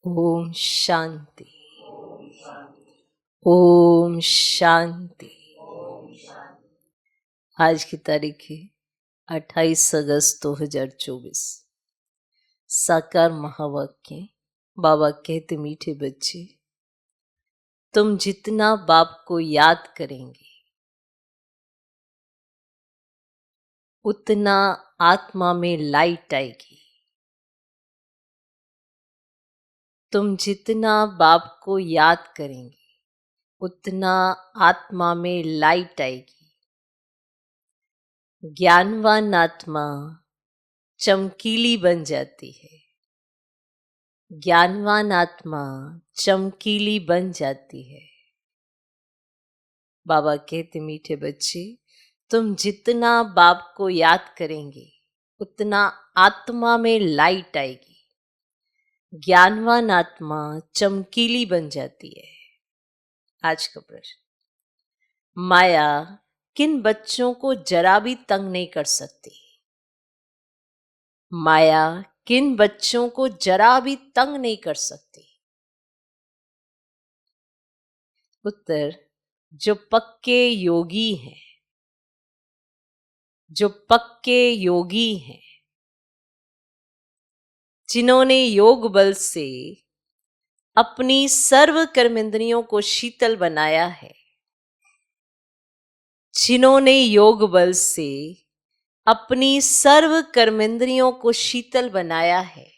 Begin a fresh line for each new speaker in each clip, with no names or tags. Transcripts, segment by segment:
ओम शांति। ओम शांति। आज की तारीख है 28 अगस्त 2024। साकार महावाक्य। बाबा कहते, मीठे बच्चे, तुम जितना बाप को याद करेंगे उतना आत्मा में लाइट आएगी। तुम जितना बाप को याद करेंगे उतना आत्मा में लाइट आएगी। ज्ञानवान आत्मा चमकीली बन जाती है। ज्ञानवान आत्मा चमकीली बन जाती है। बाबा कहते, मीठे बच्चे, तुम जितना बाप को याद करेंगे उतना आत्मा में लाइट आएगी। ज्ञानवान आत्मा चमकीली बन जाती है। आज का प्रश्न, माया किन बच्चों को जरा भी तंग नहीं कर सकती? माया किन बच्चों को जरा भी तंग नहीं कर सकती? उत्तर, जो पक्के योगी हैं। जो पक्के योगी हैं, जिन्होंने योग बल से अपनी सर्व कर्मेंद्रियों को शीतल बनाया है, जिन्होंने योग बल से अपनी सर्व कर्मेंद्रियों को शीतल बनाया है,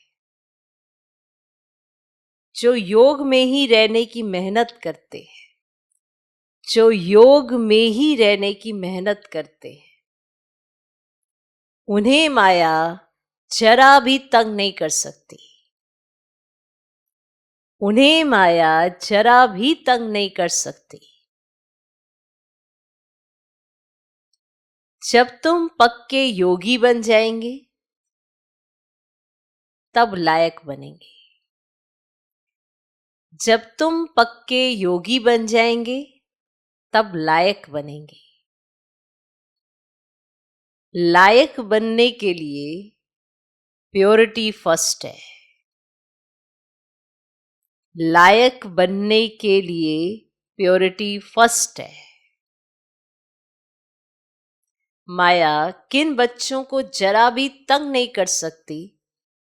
जो योग में ही रहने की मेहनत करते हैं, जो योग में ही रहने की मेहनत करते हैं, उन्हें माया जरा भी तंग नहीं कर सकती। उन्हें माया जरा भी तंग नहीं कर सकती। जब तुम पक्के योगी बन जाएंगे तब लायक बनेंगे। जब तुम पक्के योगी बन जाएंगे तब लायक बनेंगे। लायक बनने के लिए प्योरिटी फर्स्ट है। लायक बनने के लिए प्योरिटी फर्स्ट है। माया किन बच्चों को जरा भी तंग नहीं कर सकती?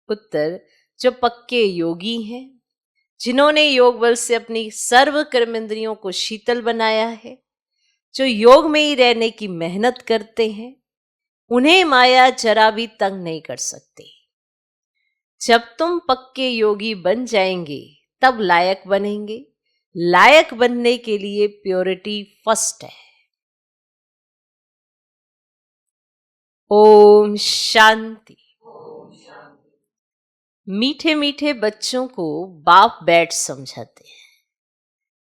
उत्तर, जो पक्के योगी हैं, जिन्होंने योग बल से अपनी सर्व कर्मेंद्रियों को शीतल बनाया है, जो योग में ही रहने की मेहनत करते हैं, उन्हें माया जरा भी तंग नहीं कर सकती। जब तुम पक्के योगी बन जाएंगे तब लायक बनेंगे। लायक बनने के लिए प्योरिटी फर्स्ट है। ओम शांति। मीठे मीठे बच्चों को बाप बैठ समझाते हैं,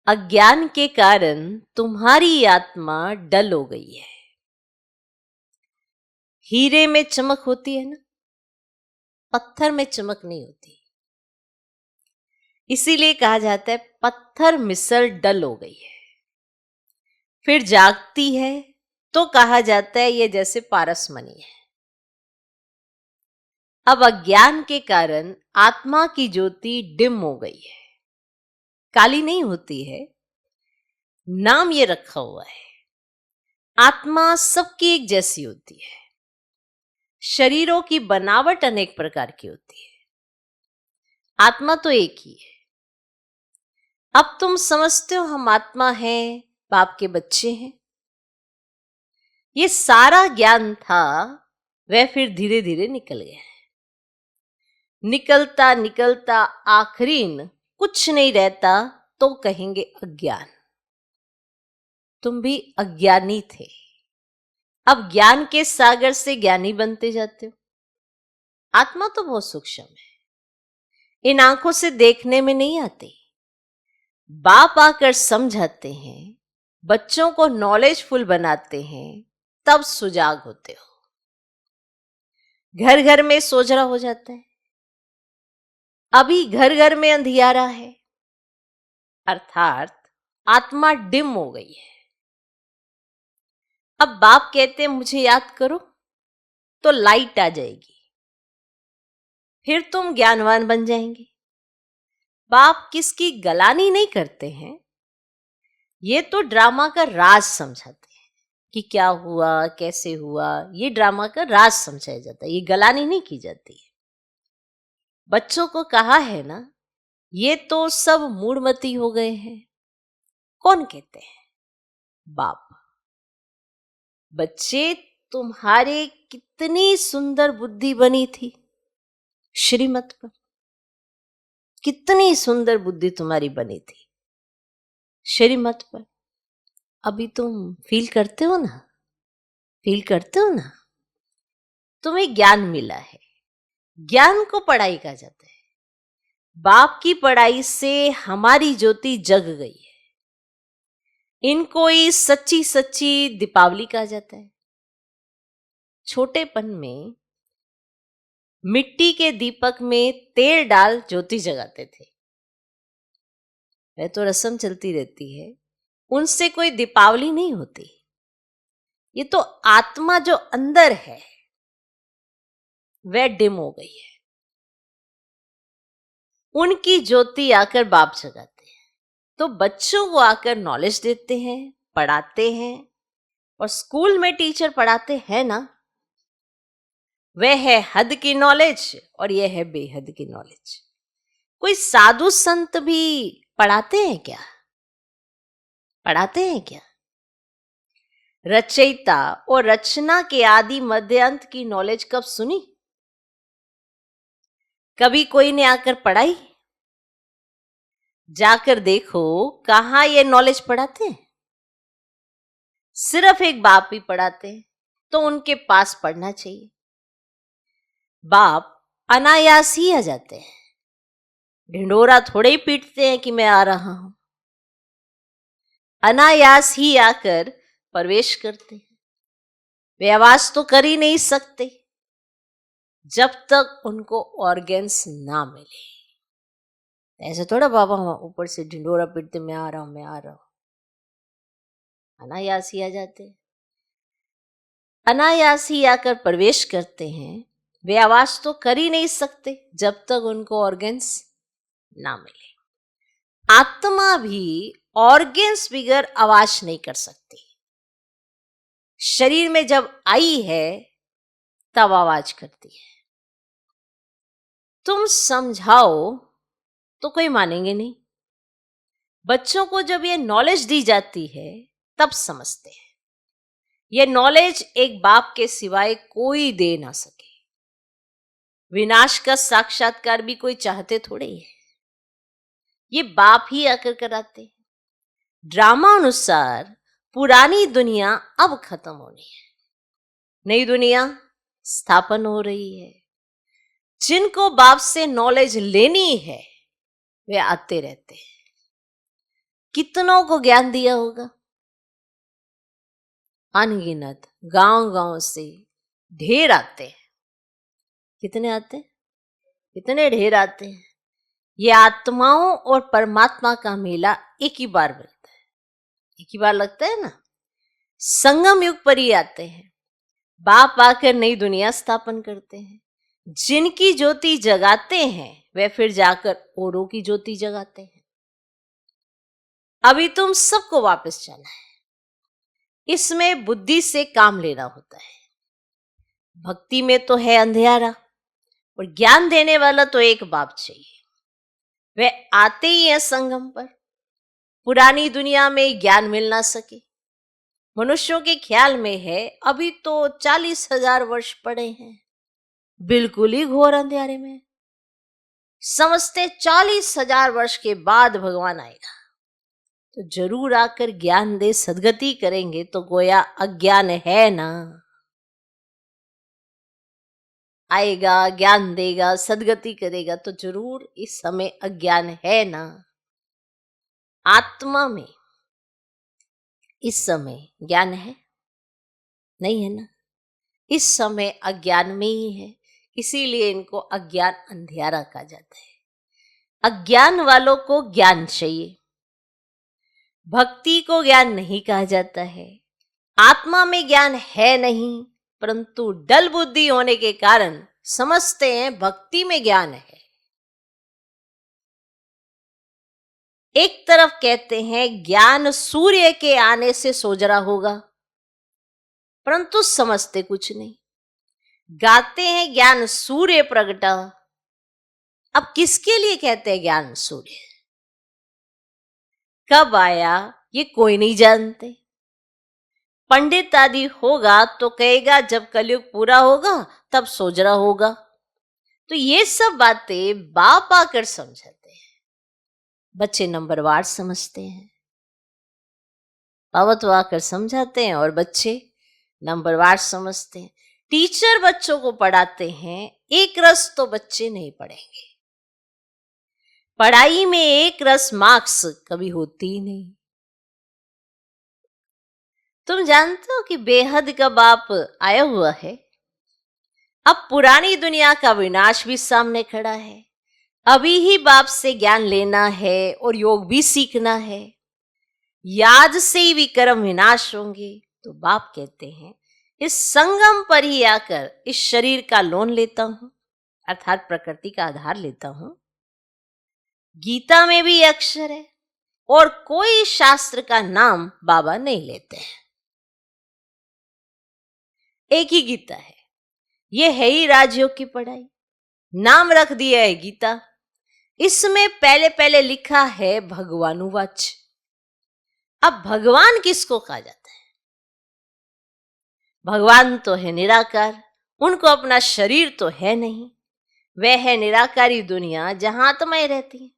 अज्ञान के कारण तुम्हारी आत्मा डल हो गई है। हीरे में चमक होती है ना, पत्थर में चमक नहीं होती। इसीलिए कहा जाता है पत्थर मिसल डल हो गई है। फिर जागती है तो कहा जाता है ये जैसे पारसमणि है। अब अज्ञान के कारण आत्मा की ज्योति डिम हो गई है। काली नहीं होती है, नाम ये रखा हुआ है। आत्मा सबकी एक जैसी होती है। शरीरों की बनावट अनेक प्रकार की होती है, आत्मा तो एक ही है। अब तुम समझते हो हम आत्मा हैं, बाप के बच्चे हैं। ये सारा ज्ञान था, वह फिर धीरे धीरे निकल गया है। निकलता निकलता आखिरीन कुछ नहीं रहता तो कहेंगे अज्ञान। तुम भी अज्ञानी थे, अब ज्ञान के सागर से ज्ञानी बनते जाते हो। आत्मा तो बहुत सूक्ष्म है, इन आंखों से देखने में नहीं आती। बाप आकर समझाते हैं, बच्चों को नॉलेजफुल बनाते हैं, तब सुजाग होते हो। घर घर में सोजरा हो जाता है। अभी घर घर में अंधियारा है, अर्थात आत्मा डिम हो गई है। अब बाप कहते हैं मुझे याद करो तो लाइट आ जाएगी, फिर तुम ज्ञानवान बन जाएंगे। बाप किसकी गलानी नहीं करते हैं, ये तो ड्रामा का राज समझाते हैं कि क्या हुआ कैसे हुआ, ये ड्रामा का राज समझाया जाता है, ये गलानी नहीं की जाती है। बच्चों को कहा है ना, ये तो सब मूढ़मती हो गए हैं। कौन कहते हैं? बाप। बच्चे, तुम्हारे कितनी सुंदर बुद्धि बनी थी श्रीमत पर, कितनी सुंदर बुद्धि तुम्हारी बनी थी श्रीमत पर। अभी तुम फील करते हो ना, फील करते हो ना, तुम्हें ज्ञान मिला है। ज्ञान को पढ़ाई कहा जाता है। बाप की पढ़ाई से हमारी ज्योति जग गई है। इनको ही सच्ची सच्ची दीपावली कहा जाता है। छोटेपन में मिट्टी के दीपक में तेल डाल ज्योति जगाते थे। वह तो रस्म चलती रहती है, उनसे कोई दीपावली नहीं होती। ये तो आत्मा जो अंदर है वह डिम हो गई है। उनकी ज्योति आकर बाप जगाते हैं, तो बच्चों को आकर नॉलेज देते हैं, पढ़ाते हैं। और स्कूल में टीचर पढ़ाते हैं ना, वह है हद की नॉलेज और यह है बेहद की नॉलेज। कोई साधु संत भी पढ़ाते हैं क्या? पढ़ाते हैं क्या? रचयिता और रचना के आदि मध्य अंत की नॉलेज कब सुनी? कभी कोई ने आकर पढ़ाई? जाकर देखो कहां ये नॉलेज पढ़ाते हैं। सिर्फ एक बाप ही पढ़ाते हैं, तो उनके पास पढ़ना चाहिए। बाप अनायास ही आ जाते हैं, ढिंडोरा थोड़े ही पीटते हैं कि मैं आ रहा हूं। अनायास ही आकर प्रवेश करते हैं। वे आवाज तो कर ही नहीं सकते जब तक उनको ऑर्गेन्स ना मिले। ऐसे थोड़ा बाबा ऊपर से ढिंडोरा पीटते मैं आ रहा हूं, मैं आ रहा हूं। अनायास ही आ जाते हैं। अनायास ही आकर प्रवेश करते हैं। वे आवाज तो कर ही नहीं सकते जब तक उनको ऑर्गेन्स ना मिले। आत्मा भी ऑर्गेन्स बिगर आवाज नहीं कर सकती। शरीर में जब आई है तब आवाज करती है। तुम समझाओ तो कोई मानेंगे नहीं। बच्चों को जब ये नॉलेज दी जाती है तब समझते हैं। ये नॉलेज एक बाप के सिवाय कोई दे ना सके। विनाश का साक्षात्कार भी कोई चाहते थोड़े ही है, ये बाप ही आकर कराते हैं। ड्रामा अनुसार पुरानी दुनिया अब खत्म होनी है, नई दुनिया स्थापन हो रही है। जिनको बाप से नॉलेज लेनी है वे आते रहते हैं। कितनों को ज्ञान दिया होगा? अनगिनत गांव गांव से ढेर आते हैं। कितने आते हैं? कितने ढेर आते हैं। ये आत्माओं और परमात्मा का मेला एक ही बार मिलता है, एक ही बार लगता है ना। संगम युग पर ही आते हैं। बाप आकर नई दुनिया स्थापन करते हैं। जिनकी ज्योति जगाते हैं वे फिर जाकर औरों की ज्योति जगाते हैं। अभी तुम सबको वापस जाना है। इसमें बुद्धि से काम लेना होता है। भक्ति में तो है अंधियारा, और ज्ञान देने वाला तो एक बाप चाहिए। वे आते ही हैं संगम पर। पुरानी दुनिया में ज्ञान मिल ना सके। मनुष्यों के ख्याल में है अभी तो 40,000 वर्ष पड़े हैं, बिल्कुल ही घोर अंधेरे में। समझते 40,000 वर्ष के बाद भगवान आएगा, तो जरूर आकर ज्ञान दे सदगति करेंगे। तो गोया अज्ञान है ना, आएगा ज्ञान देगा सदगति करेगा, तो जरूर इस समय अज्ञान है ना। आत्मा में इस समय ज्ञान है? नहीं है ना। इस समय अज्ञान में ही है, इसीलिए इनको अज्ञान अंधियारा कहा जाता है। अज्ञान वालों को ज्ञान चाहिए, भक्ति को ज्ञान नहीं कहा जाता है। आत्मा में ज्ञान है नहीं, परंतु डल बुद्धि होने के कारण समझते हैं भक्ति में ज्ञान है। एक तरफ कहते हैं ज्ञान सूर्य के आने से सोजरा होगा, परंतु समझते कुछ नहीं। गाते हैं ज्ञान सूर्य प्रगटा, अब किसके लिए कहते हैं ज्ञान सूर्य? कब आया ये कोई नहीं जानते। पंडित आदि होगा तो कहेगा जब कलयुग पूरा होगा तब सोजरा होगा। तो ये सब बातें बाप आकर समझाते हैं, बच्चे नंबरवार समझते हैं। बाबा तो आकर समझाते हैं और बच्चे नंबरवार समझते हैं। टीचर बच्चों को पढ़ाते हैं, एक रस तो बच्चे नहीं पढ़ेंगे। पढ़ाई में एक रस मार्क्स कभी होती ही नहीं। तुम जानते हो कि बेहद का बाप आया हुआ है। अब पुरानी दुनिया का विनाश भी सामने खड़ा है। अभी ही बाप से ज्ञान लेना है और योग भी सीखना है। याद से ही विक्रम विनाश होंगे। तो बाप कहते हैं इस संगम पर ही आकर इस शरीर का लोन लेता हूं, अर्थात प्रकृति का आधार लेता हूं। गीता में भी अक्षर है और कोई शास्त्र का नाम बाबा नहीं लेते हैं। एक ही गीता है, ये है ही राजयोग की पढ़ाई, नाम रख दिया है गीता। इसमें पहले पहले लिखा है भगवानुवाच। अब भगवान किसको कहा जाता है? भगवान तो है निराकार, उनको अपना शरीर तो है नहीं। वह है निराकारी दुनिया जहां आत्माएं रहती है।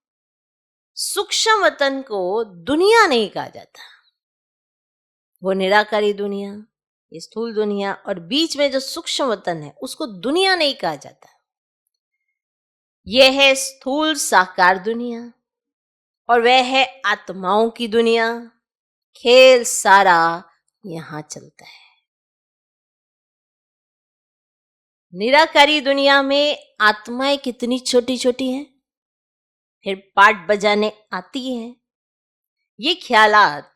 सूक्ष्म वतन को दुनिया नहीं कहा जाता। वो निराकारी दुनिया, स्थूल दुनिया और बीच में जो सूक्ष्म वतन है उसको दुनिया नहीं कहा जाता। यह है स्थूल साकार दुनिया और वह है आत्माओं की दुनिया। खेल सारा यहां चलता है। निराकारी दुनिया में आत्माएं कितनी छोटी छोटी हैं, फिर पाठ बजाने आती हैं। ये ख्यालात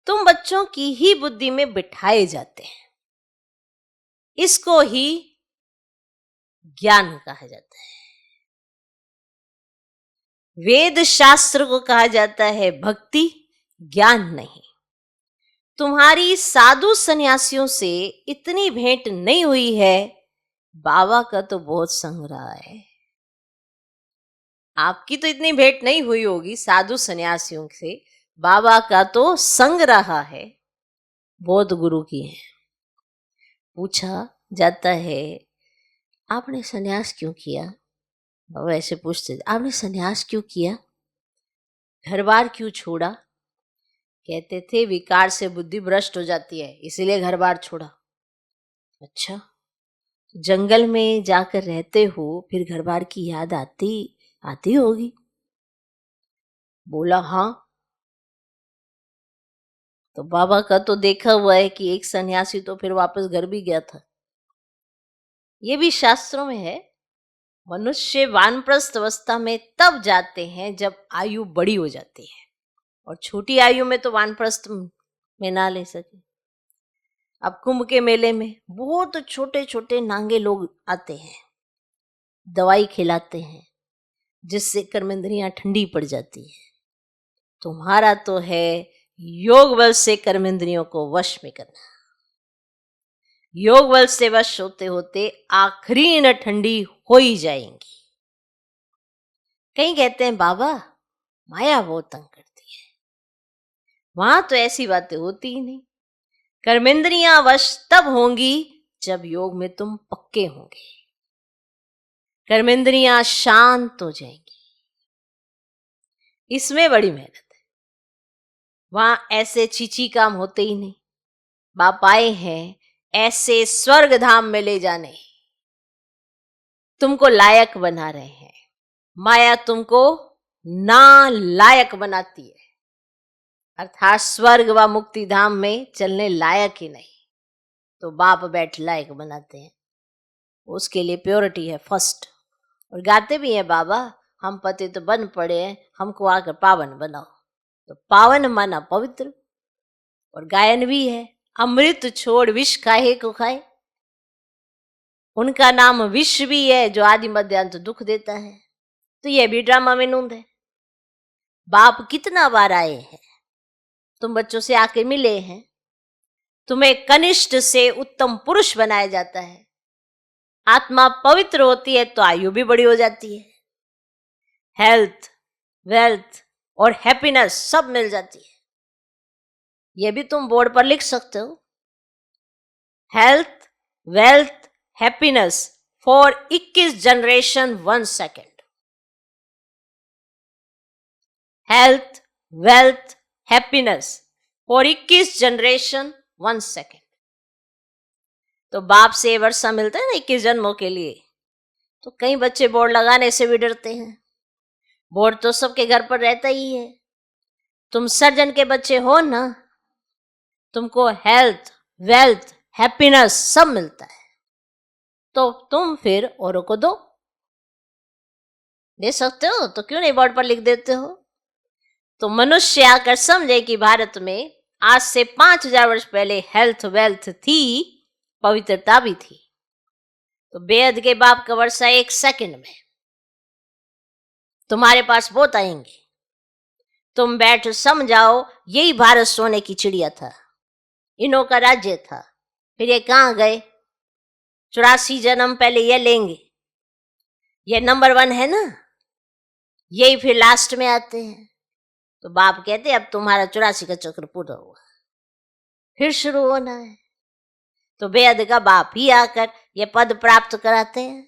तुम बच्चों की ही बुद्धि में बिठाए जाते हैं। इसको ही ज्ञान कहा जाता है। वेद शास्त्र को कहा जाता है भक्ति, ज्ञान नहीं। तुम्हारी साधु सन्यासियों से इतनी भेंट नहीं हुई है, बाबा का तो बहुत संग रहा है। आपकी तो इतनी भेंट नहीं हुई होगी साधु सन्यासियों से, बाबा का तो संग रहा है। बौद्ध गुरु की है। पूछा जाता है आपने सन्यास क्यों किया? बाबा ऐसे पूछते आपने सन्यास क्यों किया, घर बार क्यों छोड़ा? कहते थे विकार से बुद्धि भ्रष्ट हो जाती है, इसीलिए घर बार छोड़ा। अच्छा, जंगल में जाकर रहते हो, फिर घर बार की याद आती होगी? बोला हाँ। तो बाबा का तो देखा हुआ है कि एक सन्यासी तो फिर वापस घर भी गया था। ये भी शास्त्रों में है। मनुष्य वानप्रस्थ अवस्था में तब जाते हैं जब आयु बड़ी हो जाती है, और छोटी आयु में तो वानप्रस्थ में ना ले सके। अब कुंभ के मेले में बहुत छोटे छोटे नांगे लोग आते हैं, दवाई खिलाते हैं जिससे कर्मेंद्रियां ठंडी पड़ जाती है। तुम्हारा तो है योग बल से कर्मेंद्रियों को वश में करना। योग बल से वश होते होते आखिरी न ठंडी हो ही जाएंगी। कहीं कहते हैं बाबा माया बहुत तंग करती है, वहां तो ऐसी बातें होती ही नहीं। कर्मेंद्रियां वश तब होंगी जब योग में तुम पक्के होंगे, कर्मेंद्रियां शांत हो जाएंगी। इसमें बड़ी मेहनत है। वहां ऐसे चीची काम होते ही नहीं। बाप आए हैं ऐसे स्वर्ग धाम में ले जाने, तुमको लायक बना रहे हैं। माया तुमको ना लायक बनाती है, अर्थात स्वर्ग व मुक्ति धाम में चलने लायक ही नहीं। तो बाप बैठ लायक बनाते हैं। उसके लिए प्योरिटी है फर्स्ट। और गाते भी हैं बाबा हम पति तो बन पड़े हैं, हमको आकर पावन बनाओ। तो पावन माना पवित्र। और गायन भी है अमृत छोड़ विष काहे को खाए। उनका नाम विष भी है जो आदि मध्यांत दुख देता है। तो यह भी ड्रामा में नूंद है। बाप कितना बार आए हैं, तुम बच्चों से आके मिले हैं, तुम्हें कनिष्ठ से उत्तम पुरुष बनाया जाता है। आत्मा पवित्र होती है तो आयु भी बड़ी हो जाती है, हेल्थ, वेल्थ और हैप्पीनेस सब मिल जाती है। ये भी तुम बोर्ड पर लिख सकते हो, health, wealth, happiness for 21 generation 1 second. Health, wealth, happiness for 21 generation 1 second. तो बाप से वर्षा मिलता है ना 21 जन्मों के लिए। तो कई बच्चे बोर्ड लगाने से भी डरते हैं, बोर्ड तो सबके घर पर रहता ही है। तुम सर्जन के बच्चे हो ना, तुमको हेल्थ, वेल्थ, हैप्पीनेस सब मिलता है, तो तुम फिर औरों को दे सकते हो, तो क्यों नहीं बोर्ड पर लिख देते हो। तो मनुष्य आकर समझे कि भारत में आज से 5000 वर्ष पहले हेल्थ, वेल्थ थी, पवित्रता भी थी। तो बेहद के बाप का वर्षा 1 सेकंड में तुम्हारे पास बहुत आएंगे। तुम बैठ समझाओ, यही भारत सोने की चिड़िया था, इन्हों का राज्य था, फिर ये कहां गए। 84 जन्म पहले ये लेंगे, ये नंबर 1 है ना, यही फिर लास्ट में आते हैं। तो बाप कहते अब तुम्हारा 84 का चक्र पूरा हुआ, फिर शुरू होना है। तो बेहद का बाप ही आकर ये पद प्राप्त कराते हैं।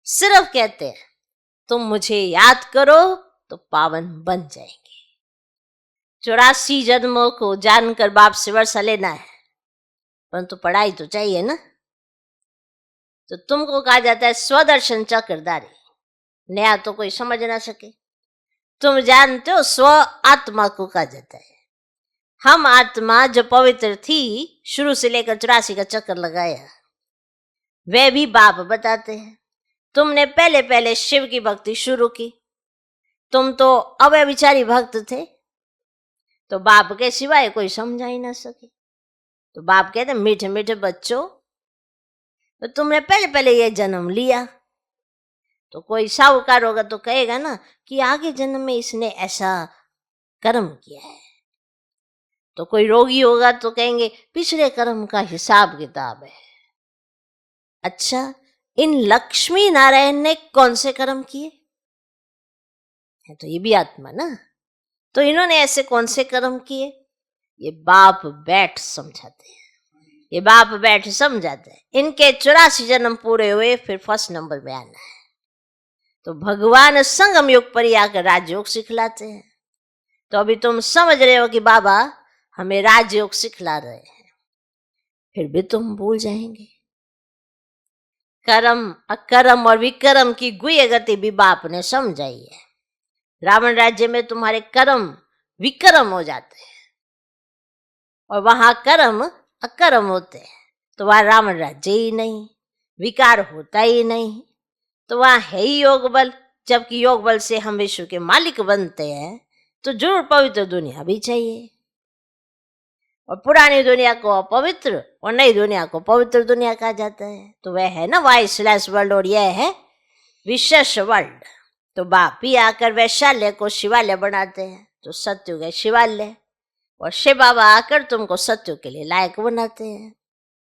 सिर्फ कहते हैं तुम मुझे याद करो तो पावन बन जाएंगे। 84 जन्मों को जानकर बाप से वर्षा लेना है, परंतु पढ़ाई तो चाहिए ना। तो तुमको कहा जाता है स्वदर्शन चक्रधारी, नया तो कोई समझ ना सके। तुम जानते हो स्व आत्मा को कहा जाता है। हम आत्मा जो पवित्र थी, शुरू से लेकर 84 का चक्कर लगाया, वे भी बाप बताते हैं। तुमने पहले पहले शिव की भक्ति शुरू की, तुम तो अव्यभिचारी भक्त थे, तो बाप के सिवाय कोई समझा ही ना सके। तो बाप कहते मीठे मीठे बच्चों, तो तुमने पहले पहले ये जन्म लिया। तो कोई साहूकार होगा तो कहेगा ना कि आगे जन्म में इसने ऐसा कर्म किया है। तो कोई रोगी होगा तो कहेंगे पिछले कर्म का हिसाब किताब है। अच्छा, इन लक्ष्मी नारायण ने कौन से कर्म किए है? तो ये भी आत्मा ना, तो इन्होंने ऐसे कौन से कर्म किए? ये बाप बैठ समझाते हैं, ये बाप बैठ समझाते हैं। इनके 84 जन्म पूरे हुए, फिर फर्स्ट नंबर में आना है। तो भगवान संगम युग पर ही आकर राजयोग सिखलाते हैं। तो अभी तुम समझ रहे हो कि बाबा हमें राजयोग सिखला रहे हैं, फिर भी तुम भूल जाएंगे। कर्म, अकर्म और विकर्म की गुह्य गति भी बाप ने समझाई है। रावण राज्य में तुम्हारे कर्म विकर्म हो जाते हैं और वहां कर्म अकर्म होते हैं, तो वहां रावण राज्य ही नहीं, विकार होता ही नहीं, तो वहां है ही योग बल। जबकि योग बल से हम विश्व के मालिक बनते हैं, तो जरूर पवित्र दुनिया भी चाहिए। और पुरानी दुनिया को अपवित्र और नई दुनिया को पवित्र दुनिया कहा जाता है। तो वह है ना वाइसलेस वर्ल्ड और यह है विशेष वर्ल्ड। तो बाप ही आकर वैशाल्य को शिवालय बनाते हैं, तो सत्युग है शिवालय, और शिव बाबा आकर तुमको सत्युग के लिए लायक बनाते हैं,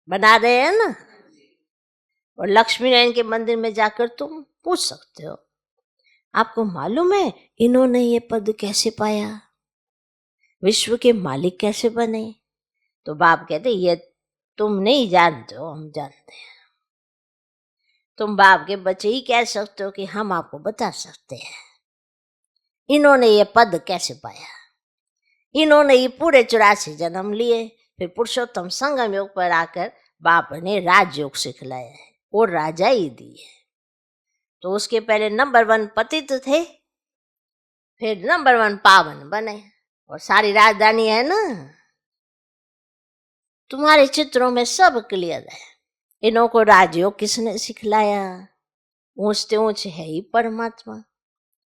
बना रहे हैं ना। और लक्ष्मी नारायण के मंदिर में जाकर तुम पूछ सकते हो, आपको मालूम है इन्होंने ये पद कैसे पाया, विश्व के मालिक कैसे बने? तो बाप कहते ये तुम नहीं जानते हो, हम जानते हैं। तुम बाप के बच्चे ही कह सकते हो कि हम आपको बता सकते हैं इन्होंने ये पद कैसे पाया। इन्होंने ये पूरे 84 जन्म लिए, फिर पुरुषोत्तम संगम योग पर आकर बाप ने राजयोग सिखलाया है और राजा ही दी है। तो उसके पहले नंबर 1 पतित थे, फिर नंबर 1 पावन बने, और सारी राजधानी है ना तुम्हारे चित्रों में सब क्लियर है। इन्हों को राजयोग किसने सिखलाया? ऊंचते ऊंच है ही परमात्मा,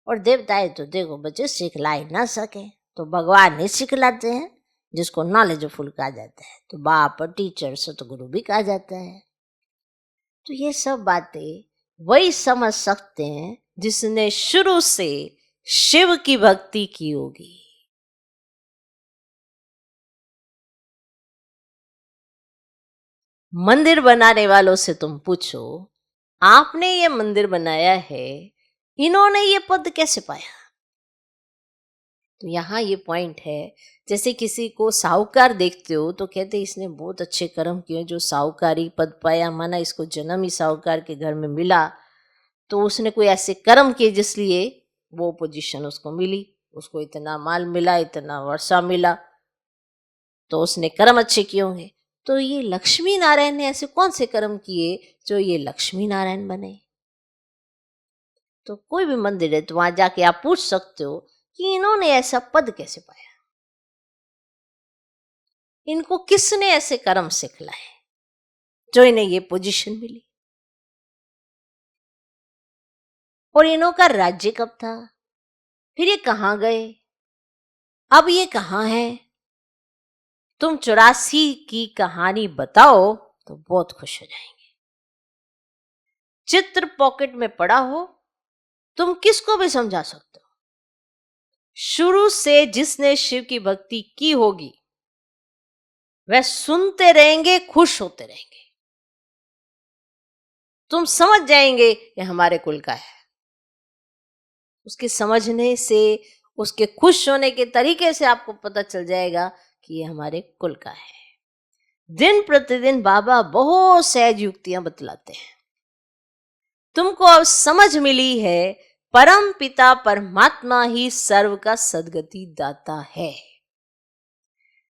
और देवताएं तो देखो बच्चे सिखला ही ना सके, तो भगवान ही सिखलाते हैं, जिसको नॉलेजफुल कहा जाता है। तो बाप, टीचर, सतगुरु भी कहा जाता है। तो ये सब बातें वही समझ सकते हैं जिसने शुरू से शिव की भक्ति की होगी। मंदिर बनाने वालों से तुम पूछो, आपने ये मंदिर बनाया है, इन्होंने ये पद कैसे पाया? तो यहाँ ये पॉइंट है, जैसे किसी को साहूकार देखते हो तो कहते इसने बहुत अच्छे कर्म किए जो साहूकारी पद पाया, माना इसको जन्म ही साहूकार के घर में मिला, तो उसने कोई ऐसे कर्म किए जिसलिए वो पोजीशन उसको मिली, उसको इतना माल मिला, इतना वर्षा मिला, तो उसने कर्म अच्छे किए होंगे। तो ये लक्ष्मी नारायण ने ऐसे कौन से कर्म किए जो ये लक्ष्मी नारायण बने? तो कोई भी मंदिर है तो वहां जाके आप पूछ सकते हो कि इन्होंने ऐसा पद कैसे पाया, इनको किसने ऐसे कर्म सिखलाए जो इन्हें ये पोजीशन मिली, और इन्हों का राज्य कब था, फिर ये कहां गए, अब ये कहां है? तुम 84 की कहानी बताओ तो बहुत खुश हो जाएंगे। चित्र पॉकेट में पड़ा हो, तुम किसको भी समझा सकते हो। शुरू से जिसने शिव की भक्ति की होगी वह सुनते रहेंगे, खुश होते रहेंगे। तुम समझ जाएंगे ये हमारे कुल का है। उसके समझने से, उसके खुश होने के तरीके से आपको पता चल जाएगा कि ये हमारे कुल का है। दिन प्रतिदिन बाबा बहुत सहज युक्तियां बतलाते हैं। तुमको अब समझ मिली है, परम पिता परमात्मा ही सर्व का सद्गति दाता है।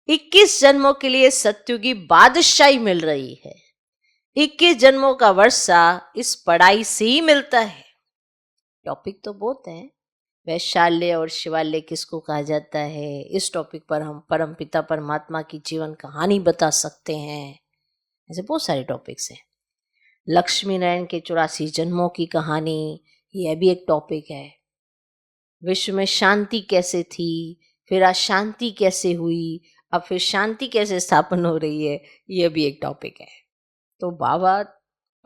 21 जन्मों के लिए सत्युगी बादशाही मिल रही है। 21 जन्मों का वर्षा इस पढ़ाई से ही मिलता है। टॉपिक तो बहुत है, वैशाल्य और शिवाल्य किसको कहा जाता है, इस टॉपिक पर हम परम पिता परमात्मा की जीवन कहानी बता सकते हैं। ऐसे बहुत सारे टॉपिक्स हैं। लक्ष्मी नारायण के 84 जन्मों की कहानी, यह भी एक टॉपिक है। विश्व में शांति कैसे थी, फिर अशांति कैसे हुई, अब फिर शांति कैसे स्थापन हो रही है, यह भी एक टॉपिक है। तो बाबा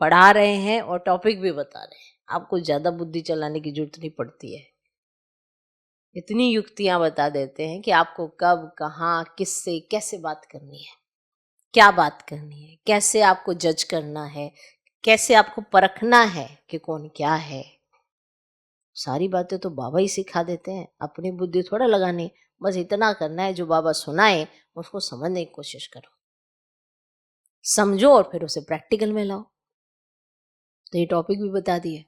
पढ़ा रहे हैं और टॉपिक भी बता रहे हैं। आपको ज्यादा बुद्धि चलाने की जरूरत नहीं पड़ती है। इतनी युक्तियां बता देते हैं कि आपको कब, कहाँ, किससे कैसे बात करनी है, क्या बात करनी है, कैसे आपको जज करना है, कैसे आपको परखना है कि कौन क्या है। सारी बातें तो बाबा ही सिखा देते हैं, अपनी बुद्धि थोड़ा लगानी। बस इतना करना है, जो बाबा सुनाए उसको समझने की कोशिश करो, समझो और फिर उसे प्रैक्टिकल में लाओ। तो ये टॉपिक भी बता दिए।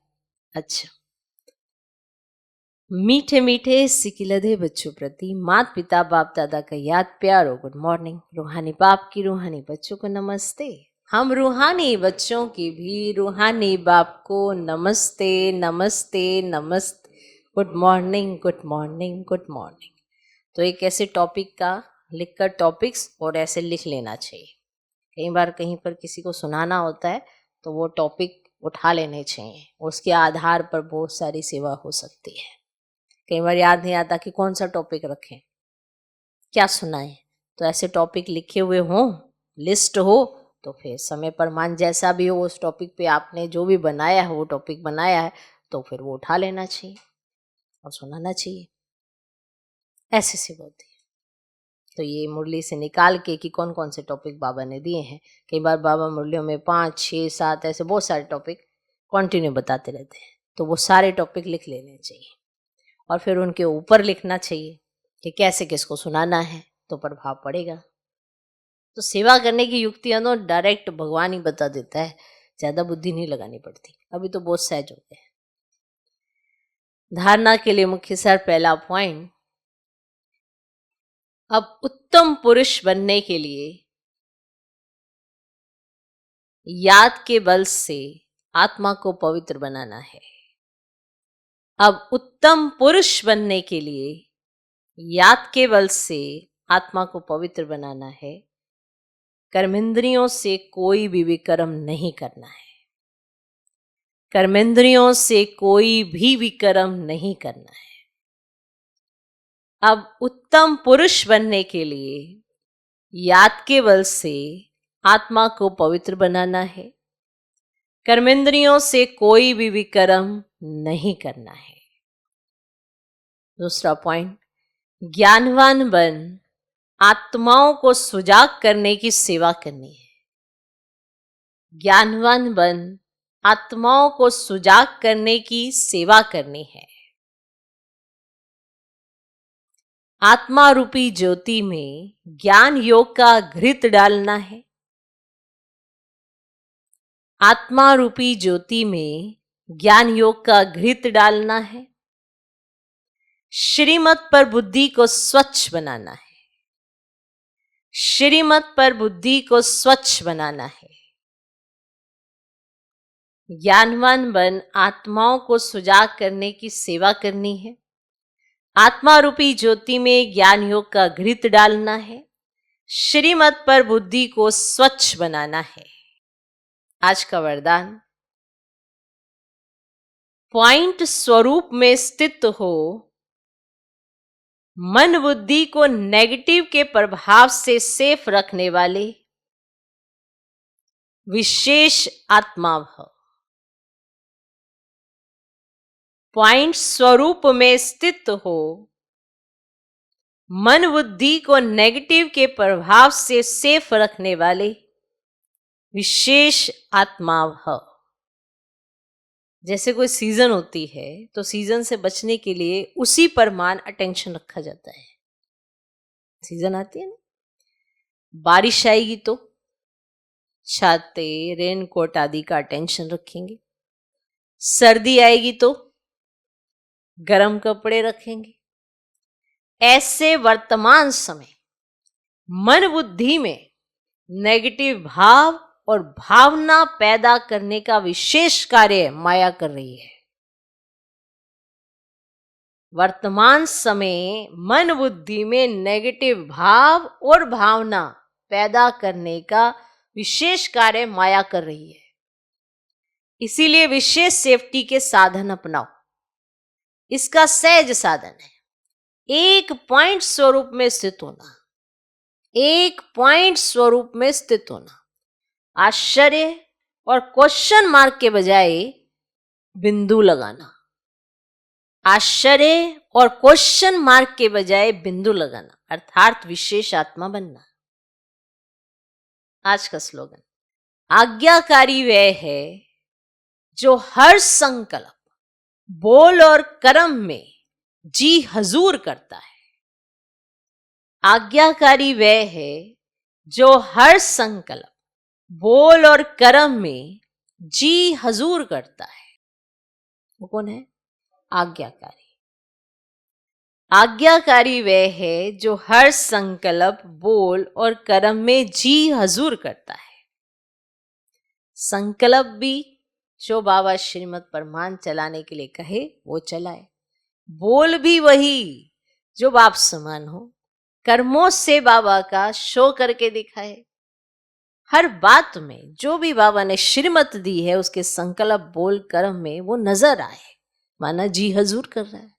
अच्छा, मीठे मीठे सिकिलधे बच्चों प्रति माता पिता बाप दादा का याद प्यार और गुड मॉर्निंग। रूहानी बाप की रूहानी बच्चों को नमस्ते। हम रूहानी बच्चों की भी रूहानी बाप को नमस्ते नमस्ते नमस्ते, good morning good morning good morning. तो एक ऐसे टॉपिक का लिखकर टॉपिक्स और ऐसे लिख लेना चाहिए। कई बार कहीं पर किसी को सुनाना होता है तो वो टॉपिक उठा लेने चाहिए, उसके आधार पर बहुत सारी सेवा हो सकती है। कई बार याद नहीं आता कि कौन सा टॉपिक रखें, क्या सुनाएं, तो ऐसे टॉपिक लिखे हुए हों, लिस्ट हो, तो फिर समय पर मान जैसा भी हो उस टॉपिक पे आपने जो भी बनाया है, वो टॉपिक बनाया है, तो फिर वो उठा लेना चाहिए और सुनाना चाहिए। ऐसे से होती है। तो ये मुरली से निकाल के कि कौन कौन से टॉपिक बाबा ने दिए हैं। कई बार बाबा मुरलियों में 5, 6, 7 ऐसे बहुत सारे टॉपिक कंटिन्यू बताते रहते हैं, तो वो सारे टॉपिक लिख लेने चाहिए और फिर उनके ऊपर लिखना चाहिए कि कैसे किसको सुनाना है, तो प्रभाव पड़ेगा। तो सेवा करने की युक्तियां तो डायरेक्ट भगवान ही बता देता है, ज्यादा बुद्धि नहीं लगानी पड़ती। अभी तो बहुत सहज हो गए। धारणा के लिए मुख्य सार, पहला पॉइंट, अब उत्तम पुरुष बनने के लिए याद के बल से आत्मा को पवित्र बनाना है। अब उत्तम पुरुष बनने के लिए याद के बल से आत्मा को पवित्र बनाना है। कर्मेंद्रियों से कोई भी विकर्म नहीं करना है। कर्मेंद्रियों से कोई भी विकर्म नहीं करना है। अब उत्तम पुरुष बनने के लिए याद के बल से आत्मा को पवित्र बनाना है। कर्मेंद्रियों से कोई भी विकर्म नहीं करना है। दूसरा पॉइंट, ज्ञानवान बन आत्माओं को सुजाग करने की सेवा करनी है। ज्ञानवान बन आत्माओं को सुजाग करने की सेवा करनी है। आत्मा रूपी ज्योति में ज्ञान योग का घृत डालना है। आत्मा रूपी ज्योति में ज्ञान योग का घृत डालना है। श्रीमत पर बुद्धि को स्वच्छ बनाना है। श्रीमत पर बुद्धि को स्वच्छ बनाना है। ज्ञानवान बन आत्माओं को सुजाग करने की सेवा करनी है। आत्मा रूपी ज्योति में ज्ञान योग का घृत डालना है। श्रीमत पर बुद्धि को स्वच्छ बनाना है। आज का वरदान, पॉइंट स्वरूप में स्थित हो, मन बुद्धि को नेगेटिव के प्रभाव से सेफ रखने वाले विशेष आत्मा भव। पॉइंट स्वरूप में स्थित हो, मन बुद्धि को नेगेटिव के प्रभाव से सेफ रखने वाले विशेष आत्मा भव। जैसे कोई सीजन होती है तो सीजन से बचने के लिए उसी पर मान अटेंशन रखा जाता है। सीजन आती है ना, बारिश आएगी तो छाते, रेनकोट आदि का अटेंशन रखेंगे। सर्दी आएगी तो गर्म कपड़े रखेंगे। ऐसे वर्तमान समय मन बुद्धि में नेगेटिव भाव और भावना पैदा करने का विशेष कार्य माया कर रही है। वर्तमान समय मन बुद्धि में नेगेटिव भाव और भावना पैदा करने का विशेष कार्य माया कर रही है। इसीलिए विशेष सेफ्टी के साधन अपनाओ। इसका सहज साधन है एक पॉइंट स्वरूप में स्थित होना। एक पॉइंट स्वरूप में स्थित होना। आश्चर्य और क्वेश्चन मार्क के बजाय बिंदु लगाना। आश्चर्य और क्वेश्चन मार्क के बजाय बिंदु लगाना, अर्थात विशेष आत्मा बनना। आज का स्लोगन, आज्ञाकारी वह है जो हर संकल्प, बोल और कर्म में जी हजूर करता है। आज्ञाकारी वह है जो हर संकल्प, बोल और कर्म में जी हजूर करता है। वो कौन है? आज्ञाकारी। आज्ञाकारी वह है जो हर संकल्प, बोल और कर्म में जी हजूर करता है। संकल्प भी जो बाबा श्रीमत परमान चलाने के लिए कहे वो चलाए। बोल भी वही जो बाप समान हो। कर्मों से बाबा का शो करके दिखाए। हर बात में जो भी बाबा ने श्रीमत दी है उसके संकल्प, बोल, कर्म में वो नजर आए, माना जी हजूर कर रहा है,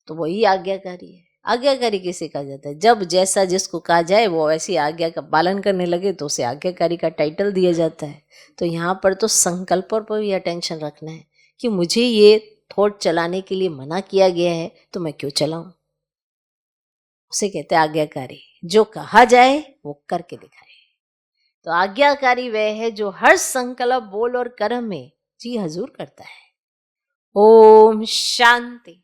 तो वही आज्ञाकारी है। आज्ञाकारी किसे कहा जाता है? जब जैसा जिसको कहा जाए वो वैसी आज्ञा का पालन करने लगे तो उसे आज्ञाकारी का टाइटल दिया जाता है। तो यहाँ पर तो संकल्पों पर भी अटेंशन रखना है कि मुझे ये थॉट चलाने के लिए मना किया गया है तो मैं क्यों चलाऊं। उसे कहते हैं आज्ञाकारी। जो कहा जाए वो करके दिखाए। तो आज्ञाकारी वह है जो हर संकल्प, बोल और कर्म में जी हजूर करता है। ओम शांति।